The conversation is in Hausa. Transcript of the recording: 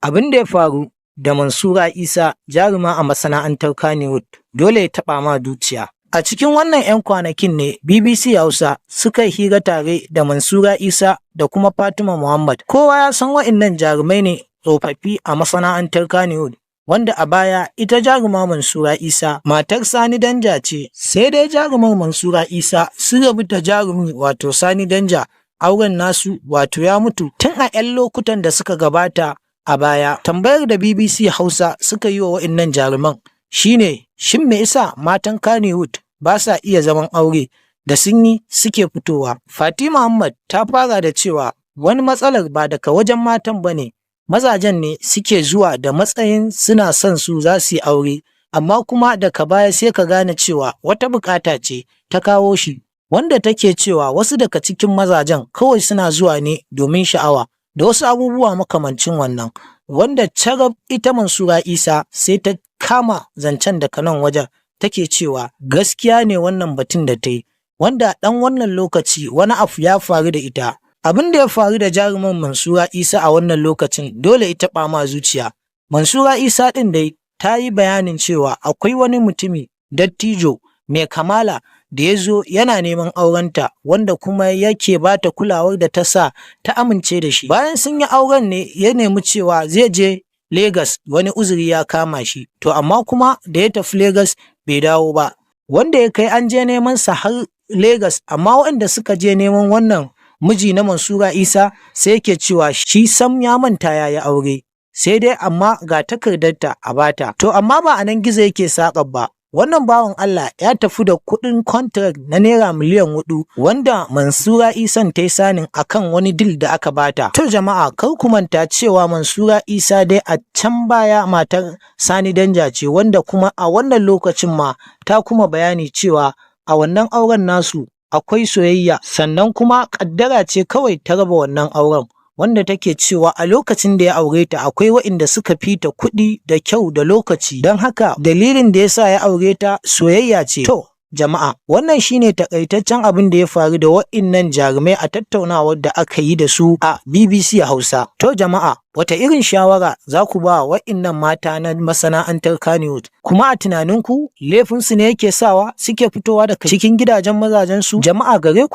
Abin da ya faru da Mansura Isa jaruma a masana'antar Kannywood dole ya taɓa ma zuciya. A cikin wannan 'yan kwanakin ne BBC Hausa suka yi hira tare da Mansura Isa da kuma Fatima Muhammad. Kowa ya san wa'innan jarumai ne tsofaffi a masana'antar Kannywood, wanda a baya ita jaruma Mansura Isa matar Sani Danja ce. Sai dai jarumar Mansura Isa sun rabu da jarumi wato Sani Danja, auren nasu wato ya mutu tun a 'yan lokutan da suka gabata a baya. Tambayar da BBC Hausa suka yi wa wa'innan jaruman shine, shin me yasa matan Kannywood ba sa iya zaman aure da sun yi suke fitowa? Fatima Muhammad ta fara da cewa wani matsalar ba daga wajen matan ba ne, mazajen ne suke zuwa da matsayin suna son su za su yi aure, amma kuma daga baya sai ka gane cewa wata bukata ce ta kawo shi, wanda take cewa wasu daga cikin mazajen kawai suna zuwa ne domin sha'awa da wasu abubuwa makamancin wannan, wanda carab ita Mansura Isa sai ta kama zancen daga nan wajen take cewa gaskiya ne wannan batun da ta yi, wanda ɗan wannan lokaci wani abu ya faru da ita. Abin da ya faru da jaruman Mansura Isa a wannan lokacin dole ita ɓama zuciya. Mansura Isa ɗin dai ta yi bayanin cewa akwai wani mutumi dattijo mai kamala da ya zo yana neman aurenta, wanda kuma yake ba ta kulawar da ta sa ta amince da shi. Bayan sun yi auren ne ya nemi cewa zai je Legas, wani uzuri ya kama shi, to amma kuma da ya tafi Legas bai dawo ba, wanda ya kai an je neman sa har Legas, amma waɗanda suka je neman wannan miji na Mansura Isa sai yake cewa shi sam ya manta ya yi aure, sai dai amma ga takardarta a bata. To amma ba a nan gizo yake saƙar ba. Wannan bawan Allah ya tafi da kuɗin contract na Naira miliyan 4 wanda Mansura Isan ta yi sanin akan wani deal da aka bata. To jama'a kar ku manta cewa Mansura Isa dai a can baya matar Sani Danja ce, wanda kuma a wannan lokacin ma ta kuma bayani cewa a wannan auren nasu akwai soyayya, sannan kuma ƙaddara ce kawai ta raba wannan auren, wanda take cewa a lokacin da ya aure ta akwai waɗanda suka fita kuɗi da kyau da lokaci, don haka dalilin da yasa ya aure ta soyayya ce. To jama'a wannan shine takaitaccen abin da ya faru da waɗannan jarumai a tattaunawar da aka yi da su a BBC Hausa. To jama'a wata irin shawara za ku ba waɗannan mata na masana'antar Kannywood? Kuma a tunaninku laifinsu ne yake sawa suke fitowa daga cikin gidajen mazajensu? Jama'a gare ku